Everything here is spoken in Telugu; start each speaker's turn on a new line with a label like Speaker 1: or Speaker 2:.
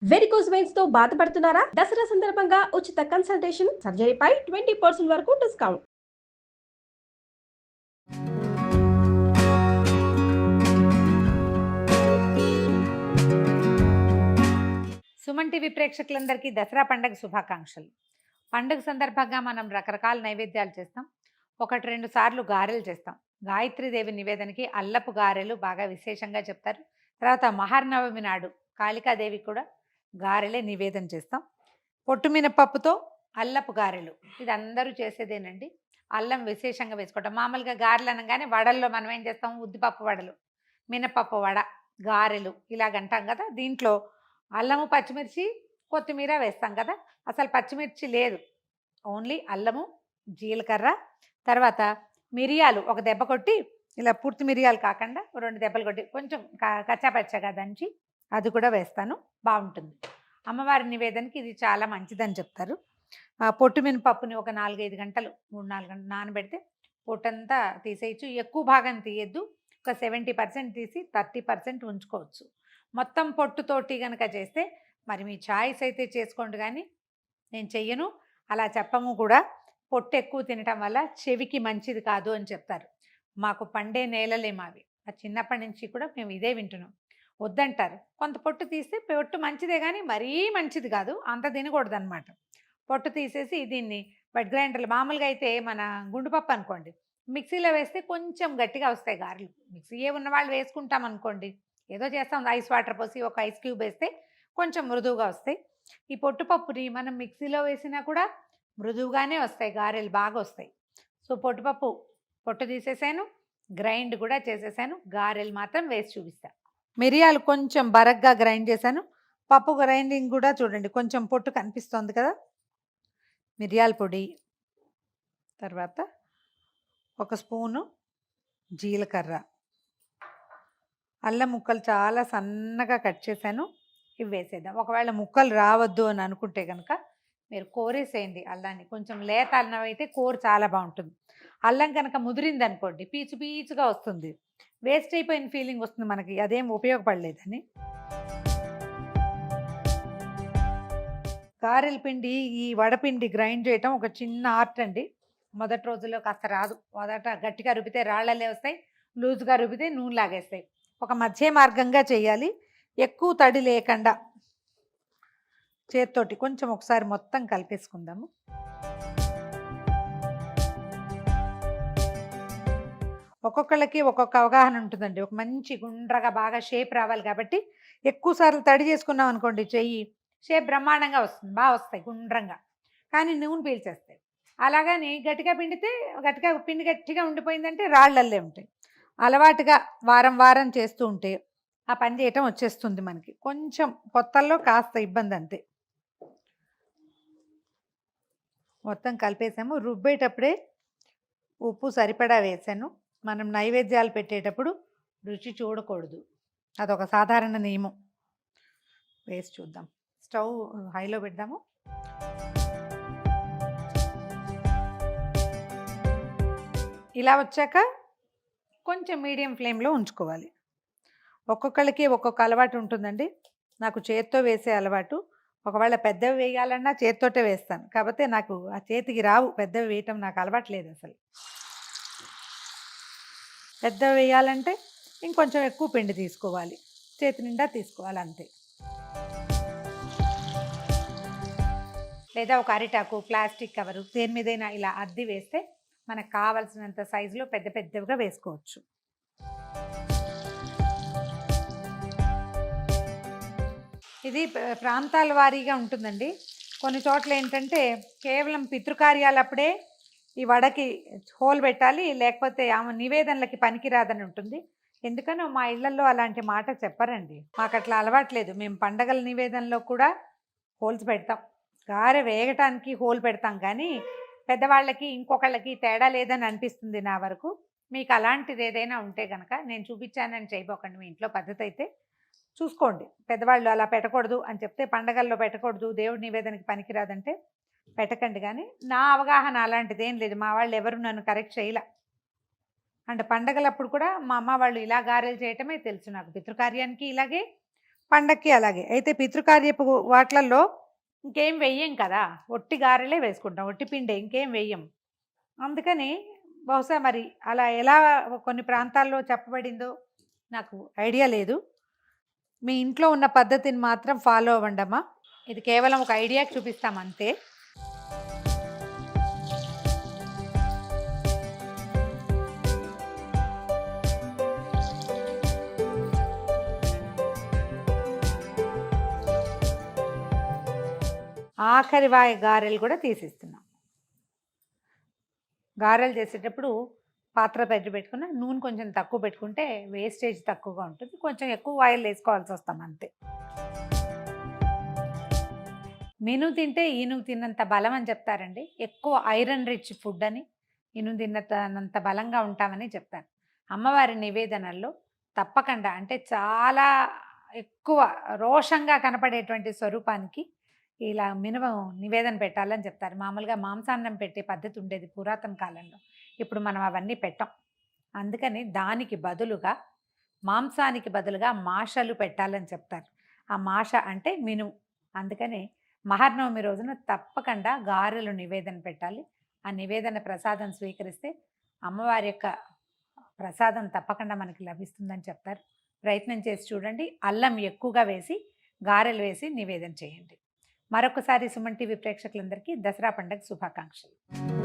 Speaker 1: వెరికోస్ వెయిన్స్ తో బాధపడుతున్నారా? దసరా సందర్భంగా ఉచిత కన్సల్టేషన్, సర్జరీపై 20% వరకు డిస్కౌంట్.
Speaker 2: సుమన్ టీవీ ప్రేక్షకులందరికీ దసరా పండుగ శుభాకాంక్షలు. పండుగ సందర్భంగా మనం రకరకాల నైవేద్యాలు చేస్తాం. 1-2 సార్లు గారెలు చేస్తాం. గాయత్రీదేవి నివేదనకి అల్లపు గారెలు బాగా విశేషంగా చెప్తారు. తర్వాత మహానవమి నాడు కాళికాదేవి కూడా గారెలే నివేదన చేస్తాం. పొట్టు మినపప్పుతో అల్లపు గారెలు ఇది అందరూ చేసేదేనండి. అల్లం విశేషంగా వేసుకోవటం. మామూలుగా గారెలు అనగానే వడల్లో మనం ఏం చేస్తాం, ఉద్దిపప్పు వడలు, మినపప్పు వడ, గారెలు ఇలాగంటాం కదా. దీంట్లో అల్లము, పచ్చిమిర్చి, కొత్తిమీర వేస్తాం కదా. అసలు పచ్చిమిర్చి లేదు, ఓన్లీ అల్లము, జీలకర్ర, తర్వాత మిరియాలు ఒక దెబ్బ కొట్టి, ఇలా పూర్తి మిరియాలు కాకుండా 2 దెబ్బలు కొట్టి కొంచెం కచ్చాపచ్చగా దంచి అది కూడా వేస్తాను, బాగుంటుంది. అమ్మవారి నివేదనకి ఇది చాలా మంచిదని చెప్తారు. పొట్టు మినపప్పుని ఒక 4-5 గంటలు 3-4 గంటలు నానబెడితే పొట్టంతా తీసేయచ్చు. ఎక్కువ భాగం తీయద్దు, ఒక 70% తీసి 30% ఉంచుకోవచ్చు. మొత్తం పొట్టుతోటి కనుక చేస్తే మరి మీ చాయిస్ అయితే చేసుకోండి, కానీ నేను చెయ్యను, అలా చెప్పము కూడా. పొట్టు ఎక్కువ తినటం వల్ల చెవికి మంచిది కాదు అని చెప్తారు. మాకు పండే నేలలే మావి, చిన్నప్పటి నుంచి కూడా మేము ఇదే వింటున్నాం. వద్దంటారు. కొంత పొట్టు తీస్తే పొట్టు మంచిదే, కానీ మరీ మంచిది కాదు, అంత తినకూడదు అనమాట. పొట్టు తీసేసి దీన్ని బెడ్ గ్రైండర్లు, మామూలుగా అయితే మన గుండుపప్పు అనుకోండి, మిక్సీలో వేస్తే కొంచెం గట్టిగా వస్తాయి గారెలు. మిక్సీ ఉన్న వాళ్ళు వేసుకుంటాం అనుకోండి, ఏదో చేస్తాం, ఐస్ వాటర్ పోసి ఒక ఐస్ క్యూబ్ వేస్తే కొంచెం మృదువుగా వస్తాయి. ఈ పొట్టుపప్పుని మనం మిక్సీలో వేసినా కూడా మృదువుగానే వస్తాయి, గారెలు బాగా వస్తాయి. సో పొట్టు తీసేసాను, గ్రైండ్ కూడా చేసేసాను. గారెలు మాత్రం వేసి చూపిస్తాను. మిరియాలు కొంచెం బరగ్గా గ్రైండ్ చేశాను. పప్పు గ్రైండింగ్ కూడా చూడండి, కొంచెం పొట్టు కనిపిస్తుంది కదా. మిరియాల పొడి, తర్వాత 1 స్పూను జీలకర్ర, అల్లం ముక్కలు చాలా సన్నగా కట్ చేశాను, ఇవి వేసేద్దాం. ఒకవేళ ముక్కలు రావద్దు అని అనుకుంటే కనుక మీరు కోరేసేయండి అల్లాన్ని. కొంచెం లేత అల్లం అయితే కూర చాలా బాగుంటుంది. అల్లం కనుక ముదిరింది అనుకోండి, పీచు పీచుగా వస్తుంది, వేస్ట్ అయిపోయిన ఫీలింగ్ వస్తుంది మనకి, అదేం ఉపయోగపడలేదని. గారెల పిండి, ఈ వడపిండి గ్రైండ్ చేయటం ఒక చిన్న ఆర్ట్ అండి. మొదటి రోజుల్లో కాస్త రాదు. మొదట గట్టిగా రుబ్బితే రాళ్ళలే వస్తాయి, లూజ్గా రుబ్బితే నూనె లాగేస్తాయి. ఒక మధ్య మార్గంగా చేయాలి, ఎక్కువ తడి లేకుండా. చేత్తోటి కొంచెం ఒకసారి మొత్తం కలిపేసుకుందాము. ఒక్కొక్కళ్ళకి ఒక్కొక్క అవగాహన ఉంటుందండి. ఒక మంచి గుండ్రగా బాగా షేప్ రావాలి కాబట్టి ఎక్కువ సార్లు తడి చేసుకున్నాం అనుకోండి, చెయ్యి షేప్ బ్రహ్మాండంగా వస్తుంది, బాగా వస్తాయి గుండ్రంగా, కానీ నూనె పీల్చేస్తాయి. అలాగని గట్టిగా పిండితే పిండి గట్టిగా ఉండిపోయిందంటే రాళ్ళల్లే ఉంటాయి. అలవాటుగా వారం వారం చేస్తూ ఉంటే ఆ పని చేయటం వచ్చేస్తుంది మనకి. కొంచెం కొత్తల్లో కాస్త ఇబ్బంది అంతే. మొత్తం కలిపేసాము. రుబ్బేటప్పుడే ఉప్పు సరిపడా వేసాను. మనం నైవేద్యాలు పెట్టేటప్పుడు రుచి చూడకూడదు, అదొక సాధారణ నియమం. వేసి చూద్దాం. స్టవ్ హైలో పెడదాము. ఇలా వచ్చాక కొంచెం మీడియం ఫ్లేమ్లో ఉంచుకోవాలి. ఒక్కొక్కళ్ళకి ఒక్కొక్క అలవాటు ఉంటుందండి. నాకు చేత్తో వేసే అలవాటు. ఒకవేళ పెద్దవి వేయాలన్నా చేత్తోటే వేస్తాను, కాకపోతే నాకు ఆ చేతికి రావు, పెద్దవి వేయటం నాకు అలవాటు లేదు అసలు. పెద్దవి వేయాలంటే ఇంకొంచెం ఎక్కువ పిండి తీసుకోవాలి, చేతి నిండా తీసుకోవాలి అంతే. లేదా ఒక అరిటాకు, ప్లాస్టిక్ కవరు, దేని మీదైనా ఇలా అద్ది వేస్తే మనకు కావాల్సినంత సైజులో పెద్ద పెద్దవిగా వేసుకోవచ్చు. ఇది ప్రాంతాల వారీగా ఉంటుందండి. కొన్ని చోట్ల ఏంటంటే కేవలం పితృకార్యాలప్పుడే ఈ వడకి హోల్ పెట్టాలి, లేకపోతే ఆమె నివేదనలకి పనికిరాదని ఉంటుంది. ఎందుకనో మా ఇళ్లలో అలాంటి మాట చెప్పరండి, మాకు అట్లా అలవాట్లేదు. మేము పండగల నివేదనలో కూడా హోల్స్ పెడతాం, గారె వేగటానికి హోల్ పెడతాం, కానీ పెద్దవాళ్ళకి ఇంకొకళ్ళకి తేడా లేదని అనిపిస్తుంది నా వరకు. మీకు అలాంటిది ఏదైనా ఉంటే కనుక నేను చూపించానని చేయబోకండి. మీ ఇంట్లో పద్ధతి అయితే చూసుకోండి. పెద్దవాళ్ళు అలా పెట్టకూడదు అని చెప్తే, పండగల్లో పెట్టకూడదు, దేవుడి నివేదనకి పనికిరాదంటే పెట్టకండి. కానీ నా అవగాహన అలాంటిది ఏం లేదు, మా వాళ్ళు ఎవరు నన్ను కరెక్ట్ చేయలే. అంటే పండగలప్పుడు కూడా మా అమ్మ వాళ్ళు ఇలా గారెలు చేయటమే తెలుసు నాకు. పితృకార్యానికి ఇలాగే, పండక్కి అలాగే. అయితే పితృకార్యపు వాట్లల్లో ఇంకేం వెయ్యం కదా! ఒట్టి గారెలే వేసుకుంటాం. ఒట్టి పిండే ఇంకేం వెయ్యం. అందుకని బహుశా మరి అలా ఎలా కొన్ని ప్రాంతాల్లో చెప్పబడిందో నాకు ఐడియా లేదు. మీ ఇంట్లో ఉన్న పద్ధతిని మాత్రం ఫాలో అవ్వండమ్మా. ఇది కేవలం ఒక ఐడియాకి చూపిస్తాం అంతే. ఆఖరి వాయి గారెలు కూడా తీసిస్తున్నాం. గారెలు చేసేటప్పుడు పాత్ర పెట్టుకున్న నూనె కొంచెం తక్కువ పెట్టుకుంటే వేస్టేజ్ తక్కువగా ఉంటుంది. కొంచెం ఎక్కువ ఆయిల్ వేసుకోవాల్సి వస్తాం అంతే. మినుము తింటే ఈనుగు తిన్నంత బలం అని చెప్తారండి. ఎక్కువ ఐరన్ రిచ్ ఫుడ్ అని, ఈనుగు తిన్నంత బలంగా ఉంటామని చెప్తారు. అమ్మవారి నివేదనల్లో తప్పకుండా అంటే చాలా ఎక్కువ రోషంగా కనపడేటువంటి స్వరూపానికి ఇలా మినుము నివేదన పెట్టాలని చెప్తారు. మామూలుగా మాంసాన్నం పెట్టే పద్ధతి ఉండేది పురాతన కాలంలో. ఇప్పుడు మనం అవన్నీ పెట్టాం. అందుకని దానికి బదులుగా మాంసానికి బదులుగా మాషలు పెట్టాలని చెప్తారు. ఆ మాష అంటే మినుము. అందుకని మహర్నవమి రోజున తప్పకుండా గారెలు నివేదన పెట్టాలి. ఆ నివేదన ప్రసాదం స్వీకరిస్తే అమ్మవారి యొక్క ప్రసాదం తప్పకుండా మనకి లభిస్తుందని చెప్తారు. ప్రయత్నం చేసి చూడండి. అల్లం ఎక్కువగా వేసి గారెలు వేసి నివేదన చేయండి. మరొకసారి సుమన్ టీవీ ప్రేక్షకులందరికీ దసరా పండుగ శుభాకాంక్షలు.